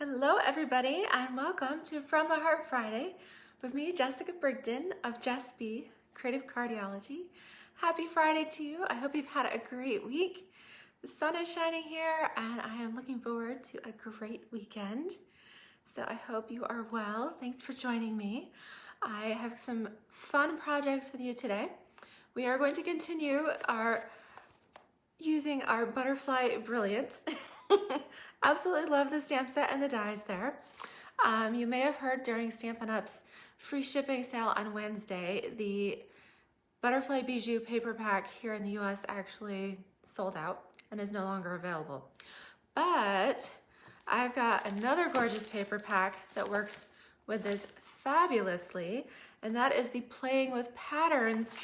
Hello everybody and welcome to From the Heart Friday with me, Jessica Brigden of Jess B, Creative Cardiology. Happy Friday to you. I hope you've had a great week. The sun is shining here and I am looking forward to a great weekend. So I hope you are well. Thanks for joining me. I have some fun projects with you today. We are going to continue using our butterfly Brilliance. Absolutely love the stamp set and the dies there. You may have heard during Stampin' Up's free shipping sale on Wednesday, the Butterfly Bijou paper pack here in the US actually sold out and is no longer available. But I've got another gorgeous paper pack that works with this fabulously, and that is the Playing with Patterns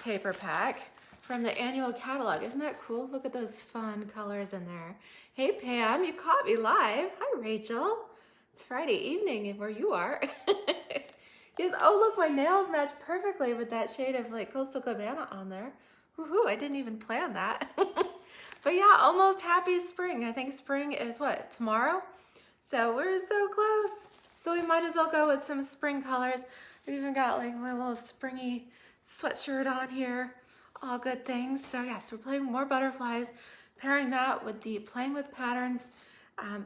paper pack from the annual catalog. Isn't that cool? Look at those fun colors in there. Hey Pam, you caught me live. Hi Rachel. It's Friday evening where you are. Yes, oh look, my nails match perfectly with that shade of like Coastal Cabana on there. Woohoo, I didn't even plan that. But yeah, almost happy spring. I think spring is what, tomorrow? So we're so close. So we might as well go with some spring colors. I've even got like my little springy sweatshirt on here. All good things. So yes, we're playing more butterflies, pairing that with the Playing with Patterns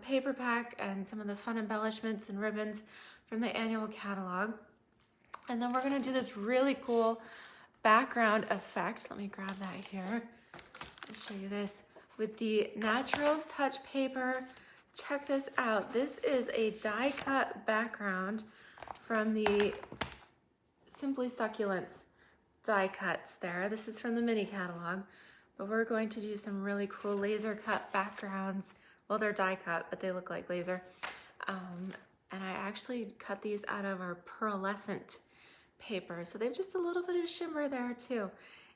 paper pack and some of the fun embellishments and ribbons from the annual catalog. And then we're gonna do this really cool background effect. Let me grab that here. I'll show you this with the Naturals Touch paper. Check this out. This is a die cut background from the Simply Succulents die cuts there. This is from the mini catalog, but we're going to do some really cool laser cut backgrounds. Well, they're die cut, but they look like laser. And I actually cut these out of our pearlescent paper, so they have just a little bit of shimmer there too.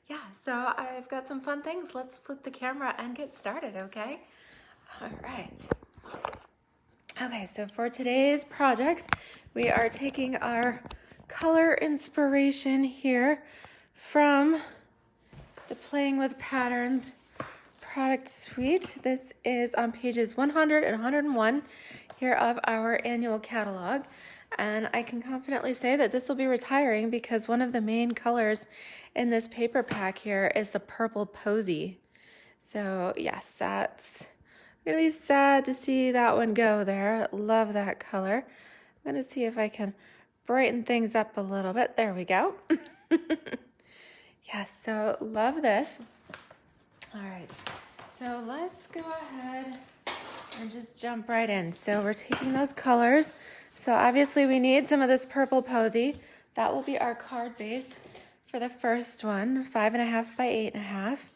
Yeah, so I've got some fun things. Let's flip the camera and get started, okay? All right. Okay, so for today's projects, we are taking our color inspiration here from the Playing with Patterns product suite. This is on pages 100 and 101 here of our annual catalog. And I can confidently say that this will be retiring because one of the main colors in this paper pack here is the purple posy. So yes, that's gonna be sad to see that one go there. Love that color. I'm gonna see if I can brighten things up a little bit. There we go. Yes, so love this. All right, so let's go ahead and just jump right in. So we're taking those colors. So obviously we need some of this purple posy. That will be our card base for the first one, 5.5 by 8.5.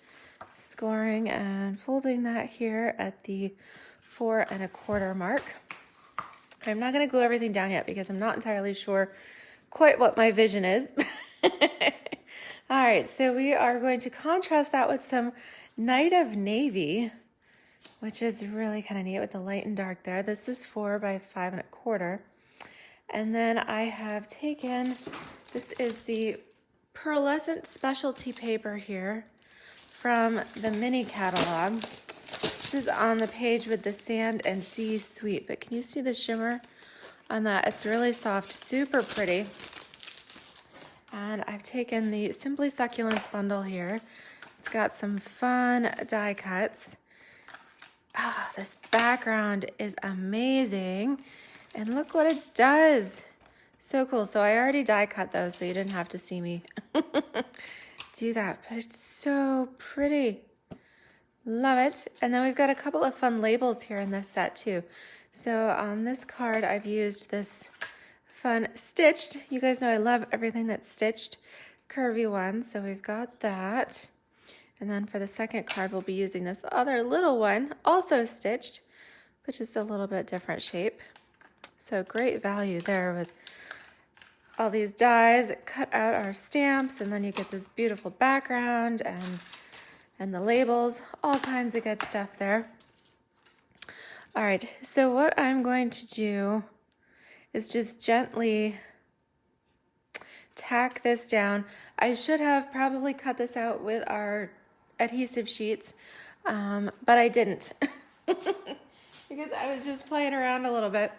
Scoring and folding that here at the 4 1/4 mark. I'm not gonna glue everything down yet because I'm not entirely sure quite what my vision is. All right, so we are going to contrast that with some Night of Navy, which is really kind of neat with the light and dark there. This is 4 by 5 1/4. And then I have taken, this is the pearlescent specialty paper here from the mini catalog. This is on the page with the Sand and Sea Suite, but can you see the shimmer on that? It's really soft, super pretty. And I've taken the Simply Succulents bundle here. It's got some fun die cuts. Oh, this background is amazing. And look what it does. So cool. So I already die cut those, so you didn't have to see me do that. But it's so pretty. Love it. And then we've got a couple of fun labels here in this set too. So on this card, I've used this fun stitched. You guys know I love everything that's stitched. Curvy one. So we've got that. And then for the second card, we'll be using this other little one, also stitched, but just a little bit different shape. So great value there with all these dies that cut out our stamps, and then you get this beautiful background and the labels, all kinds of good stuff there. All right, so what I'm going to do is just gently tack this down. I should have probably cut this out with our adhesive sheets, but I didn't. because I was just playing around a little bit.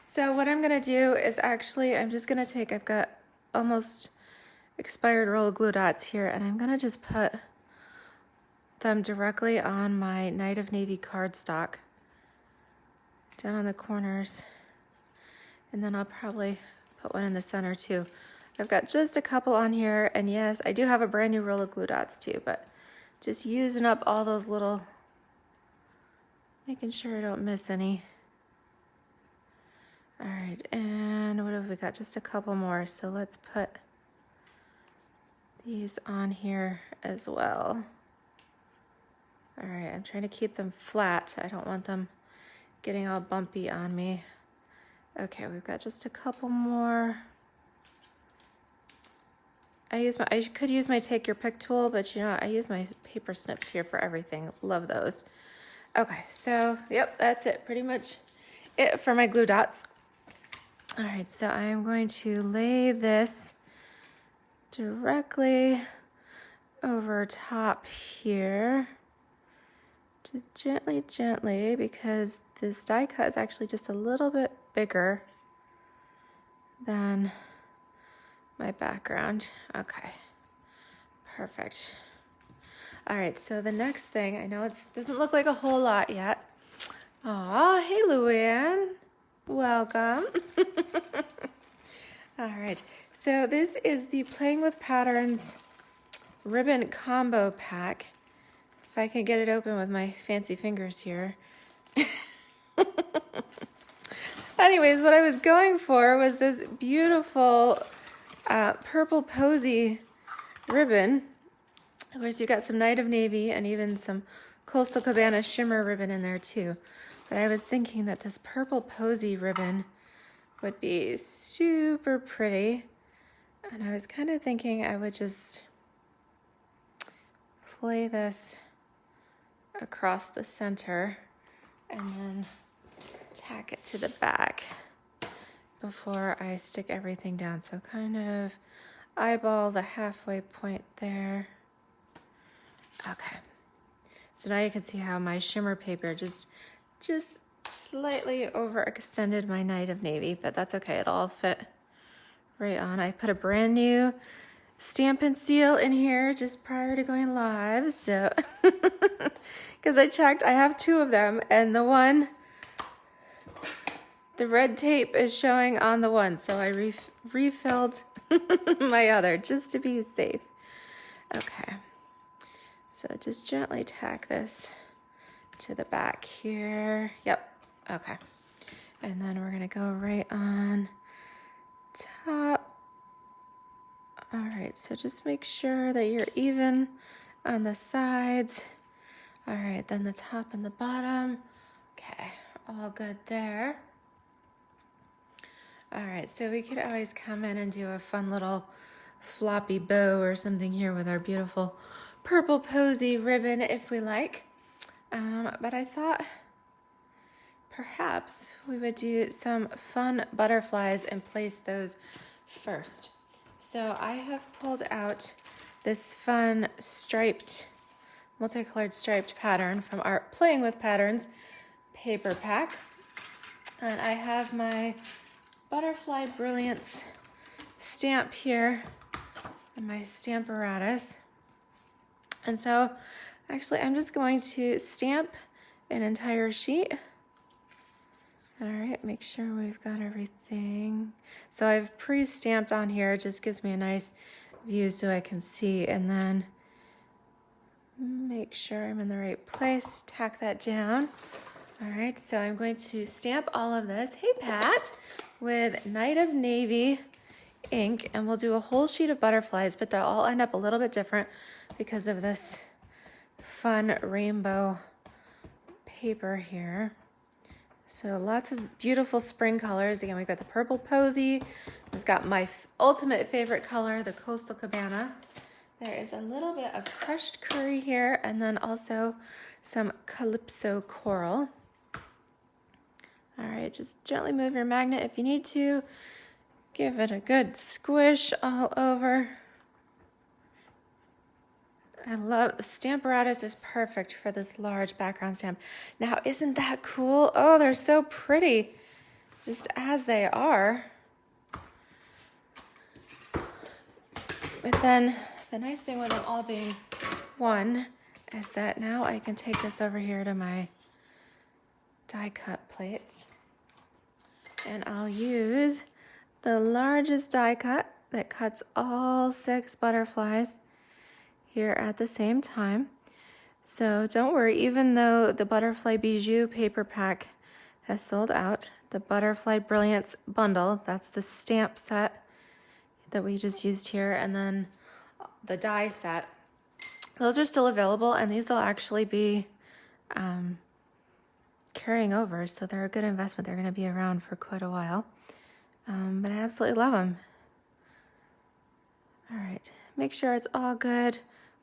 So what I'm gonna do is actually, I'm just gonna take, I've got almost expired roll of glue dots here, and I'm gonna just put them directly on my Night of Navy cardstock, down on the corners, and then I'll probably put one in the center too. I've got just a couple on here, and yes, I do have a brand new roll of glue dots too, but just using up all those little, making sure I don't miss any. All right, and what have we got? Just a couple more, so let's put these on here as well. All right, I'm trying to keep them flat. I don't want them getting all bumpy on me. Okay, we've got just a couple more. I could use my take your pick tool, but you know, I use my paper snips here for everything. Love those. Okay, so yep, that's it. Pretty much it for my glue dots. All right, so I am going to lay this directly over top here. Just gently, gently, because this die cut is actually just a little bit bigger than my background. Okay, perfect. All right, so the next thing, I know it doesn't look like a whole lot yet. Aw, hey Luann, welcome. All right, so this is the Playing with Patterns ribbon combo pack. If I can get it open with my fancy fingers here. Anyways, what I was going for was this beautiful purple posy ribbon. Of course, you got some Night of Navy and even some Coastal Cabana shimmer ribbon in there too. But I was thinking that this purple posy ribbon would be super pretty. And I was kind of thinking I would just play this across the center and then tack it to the back before I stick everything down. So kind of eyeball the halfway point there. Okay, so now you can see how my shimmer paper just slightly overextended my Night of Navy, but that's okay, it'll all fit right on. I put a brand new Stampin' Seal in here just prior to going live, so because I checked, I have two of them, and the red tape is showing on the one, so I refilled my other just to be safe. Okay, so just gently tack this to the back here. Yep, okay, and then we're gonna go right on top. All right, so just make sure that you're even on the sides. All right, then the top and the bottom. Okay, all good there. All right, so we could always come in and do a fun little floppy bow or something here with our beautiful purple posy ribbon if we like. But I thought perhaps we would do some fun butterflies and place those first. So I have pulled out this fun striped, multicolored striped pattern from our Playing with Patterns paper pack. And I have my Butterfly Brilliance stamp here and my Stamparatus. And so actually I'm just going to stamp an entire sheet. All right, make sure we've got everything. So I've pre-stamped on here, it just gives me a nice view so I can see, and then make sure I'm in the right place, tack that down. All right, so I'm going to stamp all of this, hey Pat, with Night of Navy ink, and we'll do a whole sheet of butterflies, but they'll all end up a little bit different because of this fun rainbow paper here. So lots of beautiful spring colors. Again, we've got the purple posy. We've got my ultimate favorite color, the Coastal Cabana. There is a little bit of crushed curry here, and then also some Calypso coral. All right, just gently move your magnet if you need to. Give it a good squish all over. I love, the Stamparatus is perfect for this large background stamp. Now, isn't that cool? Oh, they're so pretty, just as they are. But then the nice thing with them all being one is that now I can take this over here to my die cut plates. And I'll use the largest die cut that cuts all 6 butterflies here at the same time. So don't worry, even though the Butterfly Bijou paper pack has sold out, the Butterfly Brilliance bundle, that's the stamp set that we just used here, and then the die set, those are still available, and these will actually be carrying over, so they're a good investment. They're going to be around for quite a while, but I absolutely love them. All right, make sure it's all good.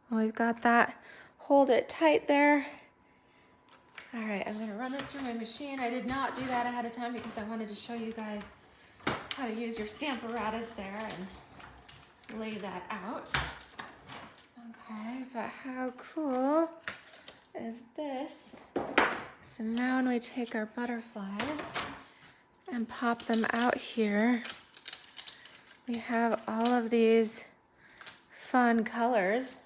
When we've got that, hold it tight there. All right, I'm going to run this through my machine. I did not do that ahead of time because I wanted to show you guys how to use your Stamparatus there and lay that out. Okay, but how cool is this? So now when we take our butterflies and pop them out here, we have all of these fun colors.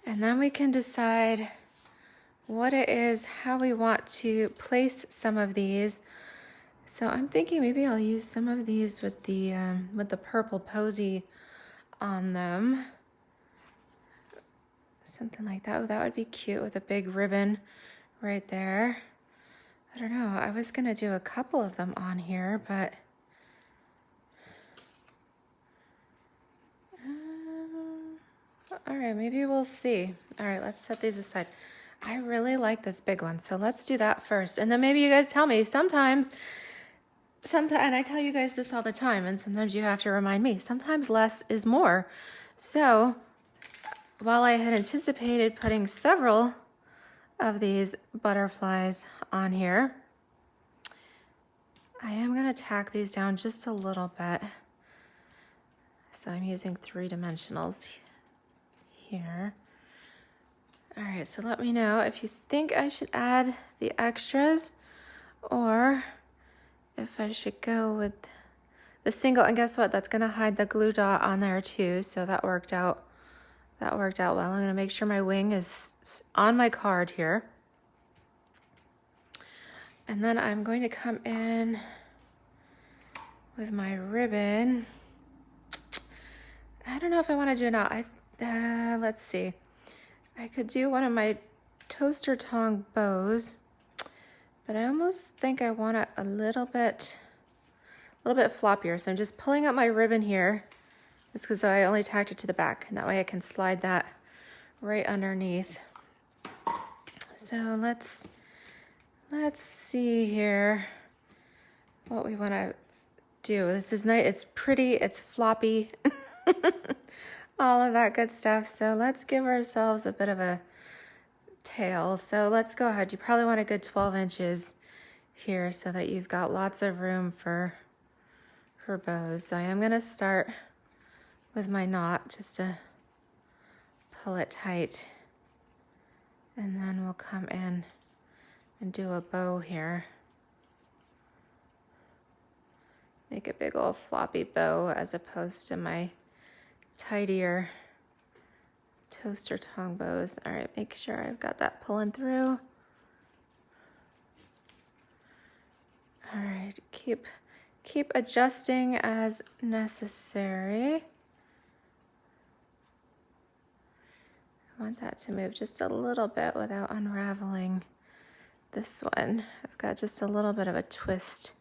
And then we can decide what it is, how we want to place some of these. So I'm thinking maybe I'll use some of these with the purple posy on them. Something like that. Oh, that would be cute with a big ribbon right there. I don't know. I was gonna do a couple of them on here, but all right, maybe we'll see. All right, let's set these aside. I really like this big one, so let's do that first. And then maybe you guys tell me, sometimes, and I tell you guys this all the time, and sometimes you have to remind me, sometimes less is more. So while I had anticipated putting several of these butterflies on here, I am gonna tack these down just a little bit. So I'm using 3-dimensionals here. All right, so let me know if you think I should add the extras or if I should go with the single. And guess what? That's gonna hide the glue dot on there too, so that worked out. That worked out well. I'm gonna make sure my wing is on my card here. And then I'm going to come in with my ribbon. I don't know if I wanna do it now. Let's see. I could do one of my toaster tong bows, but I almost think I want it a little bit floppier. So I'm just pulling up my ribbon here. It's because I only tacked it to the back, and that way I can slide that right underneath. So let's see here what we want to do. This is nice. It's pretty. It's floppy. All of that good stuff. So let's give ourselves a bit of a tail. So let's go ahead. You probably want a good 12 inches here so that you've got lots of room for bows. So I am going to start with my knot just to pull it tight. And then we'll come in and do a bow here. Make a big old floppy bow as opposed to my tidier toaster tong bows. All right, make sure I've got that pulling through. All right, keep adjusting as necessary. I want that to move just a little bit without unraveling this one. I've got just a little bit of a twist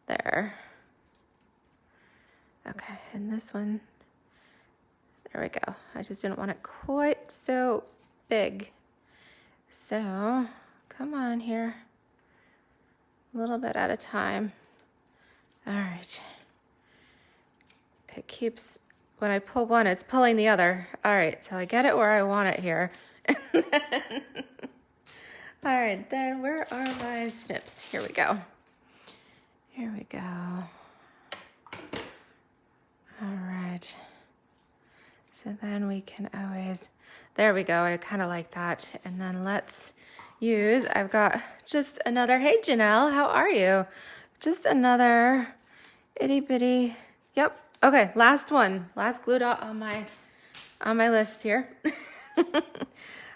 there. Okay, and this one, there we go. I just didn't want it quite so big. So, come on here. A little bit at a time. All right. It keeps, when I pull one, it's pulling the other. All right, so I get it where I want it here. All right, then where are my snips? Here we go. Here we go. All right. So then we can always, there we go, I kind of like that. And then let's use, I've got just another, hey Janelle, how are you? Just another itty bitty, yep. Okay, last one, last glue dot on my list here.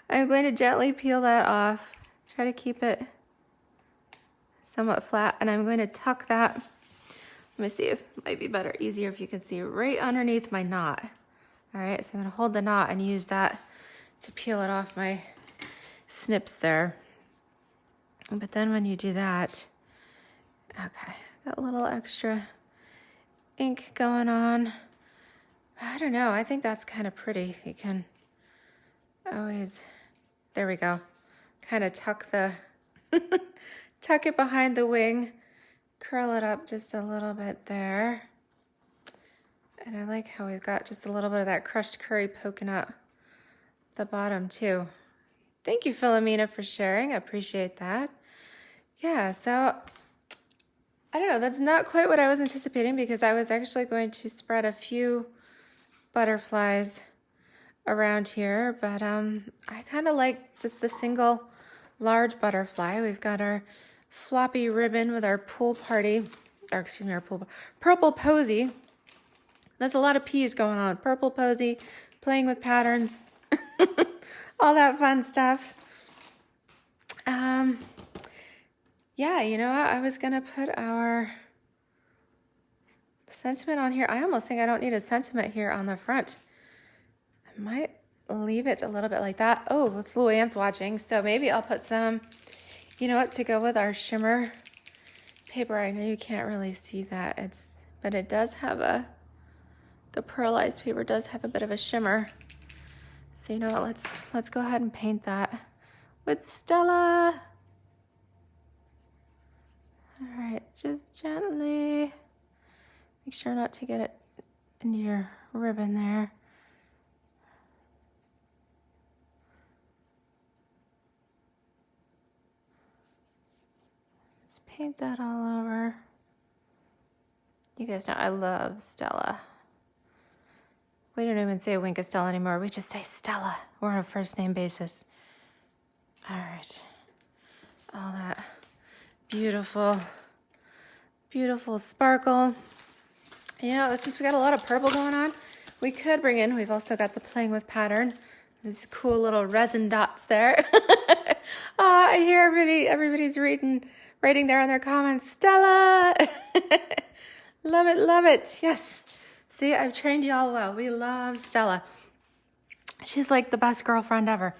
I'm going to gently peel that off, try to keep it somewhat flat, and I'm going to tuck that. Let me see if it might be better, easier if you can see right underneath my knot. All right, so I'm gonna hold the knot and use that to peel it off my snips there. But then when you do that, okay, got a little extra ink going on. I don't know, I think that's kind of pretty. You can always, there we go, kind of tuck the, tuck it behind the wing, curl it up just a little bit there. And I like how we've got just a little bit of that crushed curry poking up the bottom too. Thank you, Philomena, for sharing. I appreciate that. Yeah, so I don't know, that's not quite what I was anticipating because I was actually going to spread a few butterflies around here, but I kind of like just the single large butterfly. We've got our floppy ribbon with our pool party, or excuse me, our purple posy. There's a lot of P's going on. Purple posy, playing with patterns, all that fun stuff. Yeah, you know what? I was gonna put our sentiment on here. I almost think I don't need a sentiment here on the front. I might leave it a little bit like that. Oh, it's Luann's watching, so maybe I'll put some, you know what, to go with our shimmer paper. I know you can't really see that, but it does have the pearlized paper does have a bit of a shimmer. So you know what, let's go ahead and paint that with Stella. All right, just gently, make sure not to get it in your ribbon there. Just paint that all over. You guys know I love Stella. We don't even say Wink of Stella anymore. We just say Stella. We're on a first name basis. All right. All that beautiful, beautiful sparkle. You know, since we got a lot of purple going on, we could bring in, we've also got the playing with pattern. These cool little resin dots there. I hear everybody's writing there in their comments, Stella. Love it, love it. Yes. See, I've trained y'all well. We love Stella. She's like the best girlfriend ever.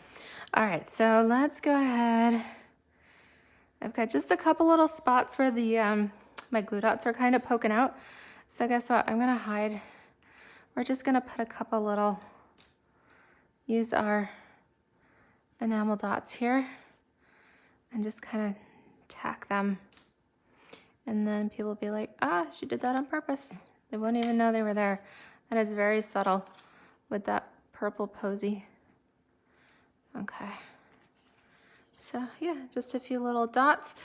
All right, so let's go ahead. I've got just a couple little spots where the my glue dots are kind of poking out. So guess what? I'm gonna hide. We're just gonna put a couple little, use our enamel dots here and just kind of tack them. And then people will be like, ah, she did that on purpose. They won't even know they were there. And it's very subtle with that purple posy. Okay. So yeah, just a few little dots.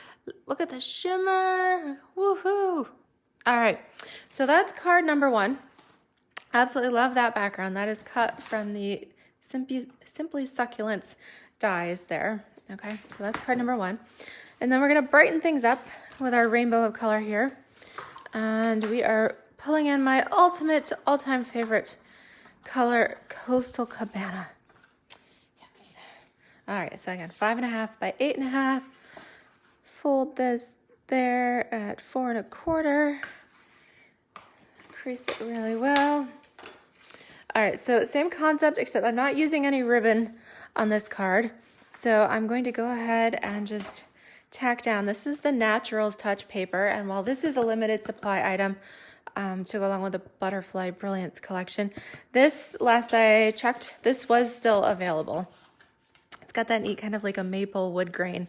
Look at the shimmer, woohoo. All right, so that's card number 1. Absolutely love that background. That is cut from the Simply Succulents dies there. Okay, so that's card number 1. And then we're gonna brighten things up with our rainbow of color here. And we are pulling in my ultimate all-time favorite color, Coastal Cabana. Yes. All right, so again, 5.5 by 8.5. Fold this there at 4 1/4. Crease it really well. All right, so same concept, except I'm not using any ribbon on this card. So I'm going to go ahead and just tack down. This is the Naturals Touch paper, and while this is a limited supply item to go along with the Butterfly Brilliance collection, this, last I checked, this was still available. It's got that neat kind of like a maple wood grain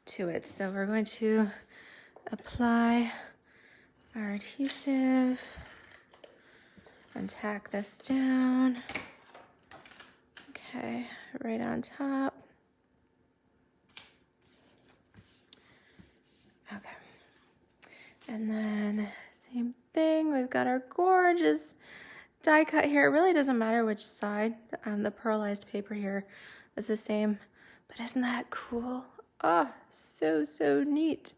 to it. So we're going to apply our adhesive and tack this down. Okay, right on top. Okay. And then same thing, we've got our gorgeous die cut here. It really doesn't matter which side. The pearlized paper here is the same, but isn't that cool? Oh, so, so neat.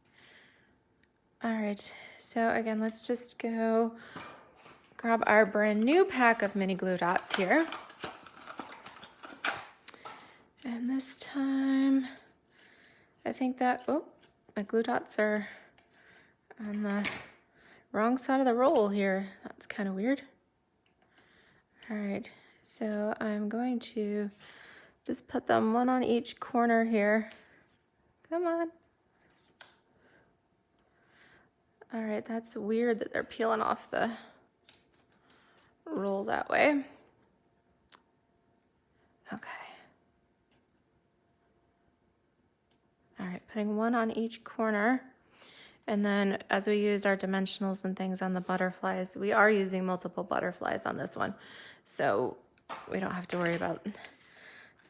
All right, so again, let's just go grab our brand new pack of mini glue dots here. And this time, I think that, oh, my glue dots are on the wrong side of the roll here. That's kind of weird. All right, so I'm going to just put them one on each corner here. Come on. All right, that's weird that they're peeling off the roll that way. Okay. All right, putting one on each corner. And then as we use our dimensionals and things on the butterflies, we are using multiple butterflies on this one. So we don't have to worry about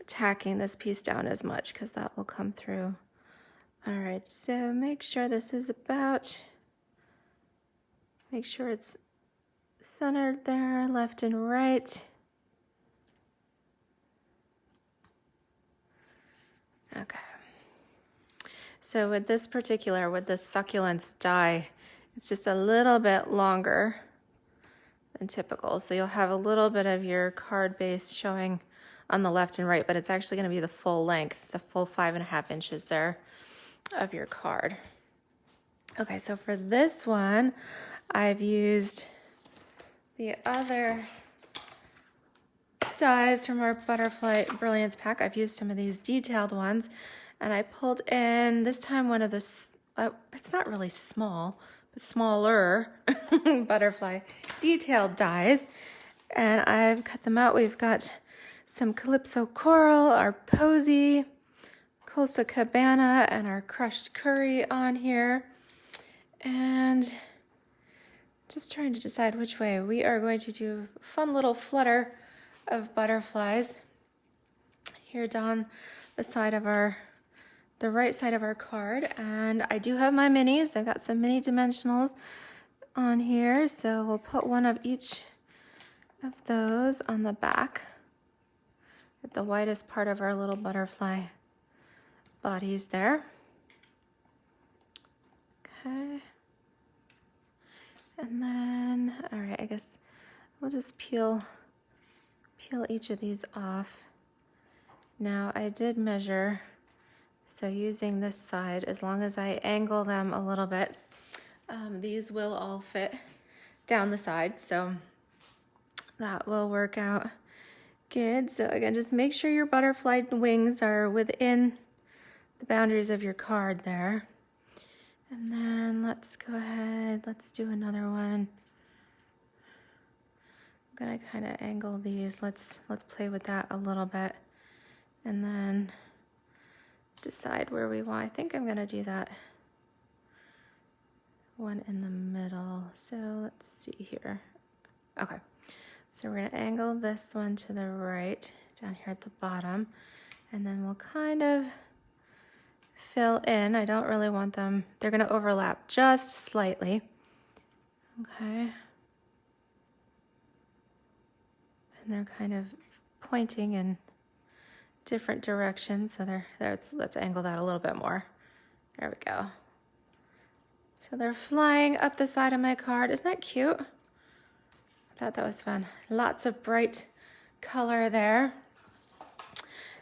tacking this piece down as much because that will come through. All right, so make sure this is about, make sure it's centered there, left and right. Okay. So with this succulents die, it's just a little bit longer than typical. So you'll have a little bit of your card base showing on the left and right, but it's actually going to be the full length, the full 5.5 inches there of your card. Okay, so for this one, I've used the other dies from our Butterfly Brilliance pack. I've used some of these detailed ones, and I pulled in this time one of the, it's not really small, but smaller butterfly detailed dies, and I've cut them out. We've got some Calypso Coral, our Posy, Costa Cabana, and our Crushed Curry on here, and just trying to decide which way. We are going to do a fun little flutter of butterflies here down the side of the right side of our card. And I do have my minis. I've got some mini dimensionals on here, so we'll put one of each of those on the back at the widest part of our little butterfly bodies there. Okay. And then, all right, I guess we'll just peel each of these off. Now I did measure, so using this side, as long as I angle them a little bit, these will all fit down the side, so that will work out good. So again, just make sure your butterfly wings are within the boundaries of your card there. And then let's go ahead, let's do another one. I'm gonna kind of angle these. Let's play with that a little bit and then decide where we want. I think I'm gonna do that one in the middle. So let's see here. Okay, so we're gonna angle this one to the right down here at the bottom, and then we'll kind of fill in. I don't really want them, they're gonna overlap just slightly. Okay. And they're kind of pointing in different directions. So let's angle that a little bit more. There we go. So they're flying up the side of my card. Isn't that cute? I thought that was fun. Lots of bright color there.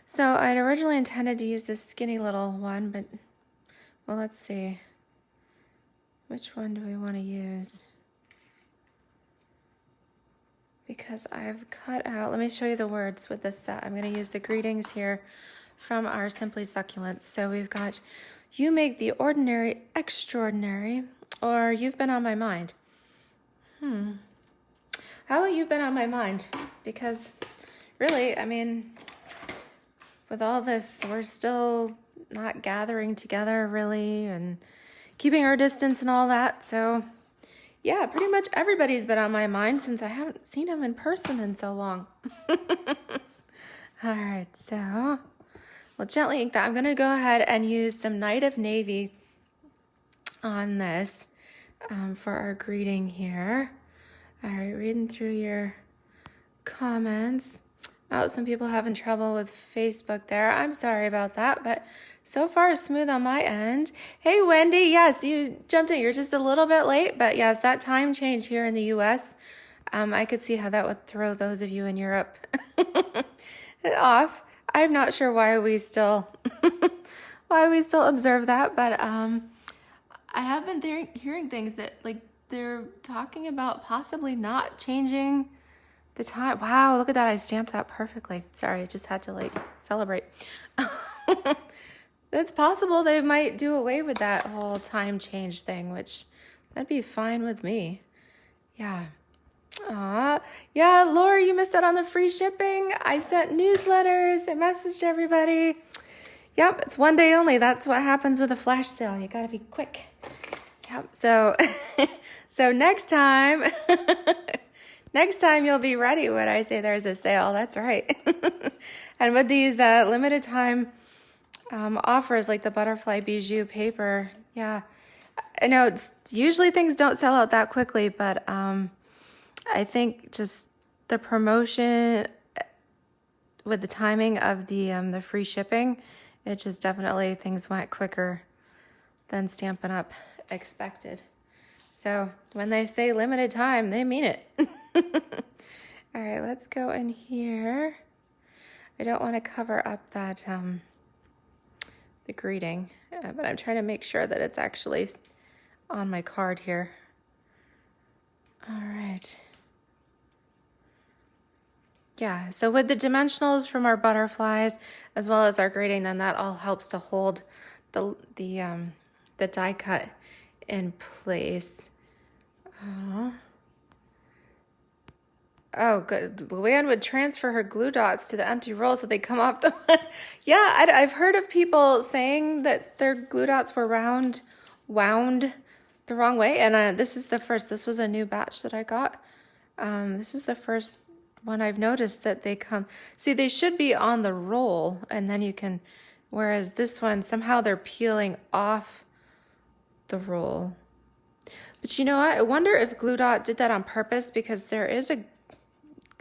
So I'd originally intended to use this skinny little one, but well, let's see. Which one do we want to use? Because I've cut out, let me show you the words with this set. I'm going to use the greetings here from our Simply Succulents. So we've got, you make the ordinary extraordinary, or you've been on my mind. How about you've been on my mind? Because really, I mean, with all this, we're still not gathering together really and keeping our distance and all that. So yeah, pretty much everybody's been on my mind since I haven't seen them in person in so long. All right, so we'll gently ink that. I'm gonna go ahead and use some Night of Navy on this for our greeting here. All right, reading through your comments. Oh, some people having trouble with Facebook there. I'm sorry about that, but so far smooth on my end. Hey, Wendy, yes, you jumped in. You're just a little bit late, but yes, that time change here in the US, I could see how that would throw those of you in Europe off. I'm not sure why we still observe that, but I have been hearing things that like they're talking about possibly not changing the time. Wow, look at that. I stamped that perfectly. Sorry, I just had to like celebrate. It's possible they might do away with that whole time change thing, which that'd be fine with me. Yeah. Yeah, Laura, you missed out on the free shipping. I sent newsletters. I messaged everybody. Yep, it's one day only. That's what happens with a flash sale. You gotta be quick. Yep, so next time, next time you'll be ready when I say there's a sale. That's right. And with these limited time offers like the butterfly bijou paper, yeah, I know usually things don't sell out that quickly, but I think just the promotion with the timing of the free shipping, it just definitely things went quicker than Stampin' Up expected. So when they say limited time, they mean it. All right, let's go in here. I don't want to cover up that the greeting, but I'm trying to make sure that it's actually on my card here. All right. Yeah, so with the dimensionals from our butterflies as well as our grading, then that all helps to hold the die cut in place. Oh, good. Luann would transfer her glue dots to the empty roll so they come off the... Yeah, I've heard of people saying that their glue dots were wound the wrong way, and this is the first. This was a new batch that I got. This is the first one I've noticed that they come... See, they should be on the roll, and then you can... Whereas this one, somehow they're peeling off the roll. But you know what? I wonder if Glue Dot did that on purpose, because there is a...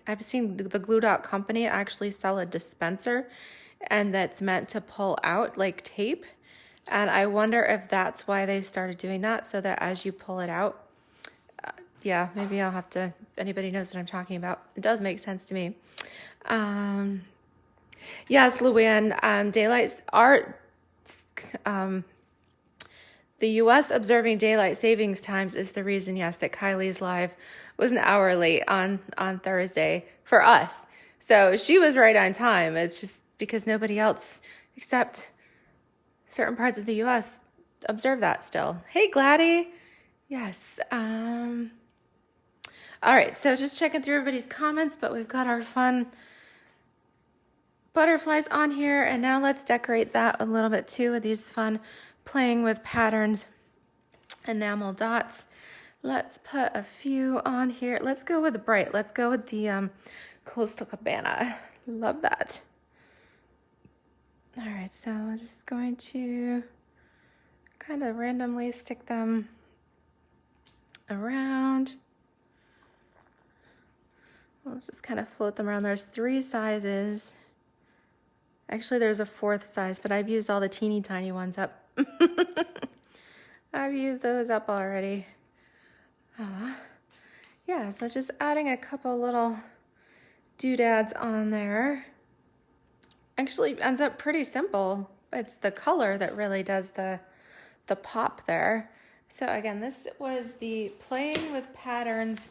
I've seen the Glue Dot company actually sell a dispenser, and that's meant to pull out like tape. And I wonder if that's why they started doing that, so that as you pull it out, yeah, maybe I'll have to, if anybody knows what I'm talking about. It does make sense to me. Yes, Luann, daylight are, the U.S. observing daylight savings times is the reason, yes, that Kylie's live was an hour late on Thursday for us. So she was right on time. It's just because nobody else except certain parts of the U.S. observe that still. Hey, Gladdy. Yes. All right, so just checking through everybody's comments, but we've got our fun butterflies on here, and now let's decorate that a little bit too with these fun playing with patterns enamel dots. Let's put a few on here. Let's go with the bright. Let's go with the Coastal Cabana. Love that. All right, so I'm just going to kind of randomly stick them around. Let's just kind of float them around. There's 3 sizes. Actually, there's a 4th size, but I've used all the teeny tiny ones up. I've used those up already. Yeah, so just adding a couple little doodads on there. Actually ends up pretty simple. It's the color that really does the pop there. So again, this was the Playing with Patterns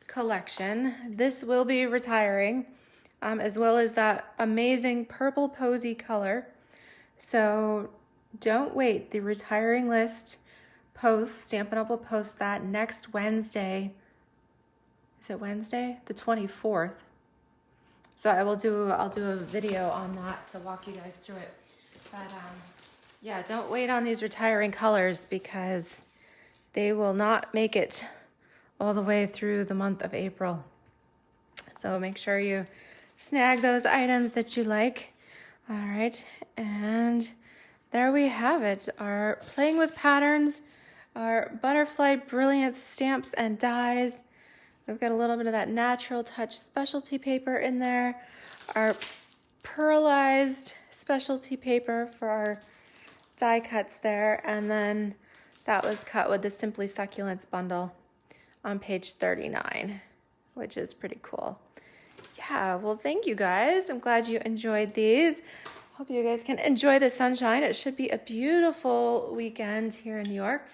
collection. This will be retiring, as well as that amazing purple posy color. So don't wait. The retiring list posts, Stampin' Up! Will post that next Wednesday. Is it Wednesday? The 24th. So I'll do a video on that to walk you guys through it. But yeah, don't wait on these retiring colors, because they will not make it all the way through the month of April. So make sure you snag those items that you like. All right, and there we have it. Our Playing with Patterns, our Butterfly Brilliance stamps and dies We've got a little bit of that Natural Touch specialty paper in there. Our pearlized specialty paper for our die cuts there. And then that was cut with the Simply Succulents bundle on page 39, which is pretty cool. Yeah, well, thank you guys. I'm glad you enjoyed these. Hope you guys can enjoy the sunshine. It should be a beautiful weekend here in New York.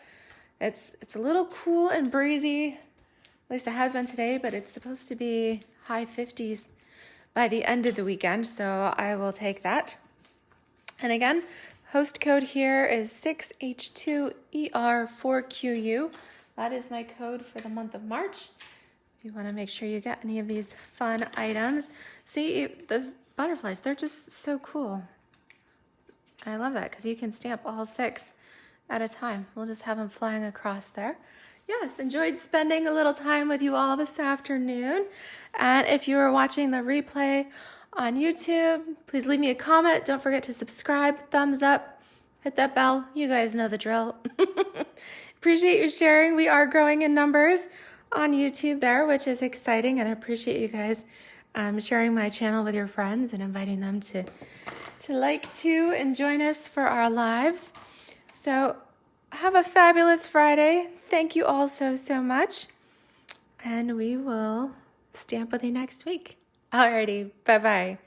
It's a little cool and breezy. At least it has been today, but it's supposed to be high 50s by the end of the weekend, so I will take that. And again, host code here is 6H2ER4QU. That is my code for the month of March. If you want to make sure you get any of these fun items. See, those butterflies, they're just so cool. I love that because you can stamp all 6 at a time. We'll just have them flying across there. Yes, enjoyed spending a little time with you all this afternoon. And if you are watching the replay on YouTube, please leave me a comment. Don't forget to subscribe, thumbs up, hit that bell. You guys know the drill. Appreciate you sharing. We are growing in numbers on YouTube there, which is exciting. And I appreciate you guys sharing my channel with your friends and inviting them to like to and join us for our lives. So have a fabulous Friday. Thank you all so much. And we will stamp with you next week. Alrighty, bye-bye.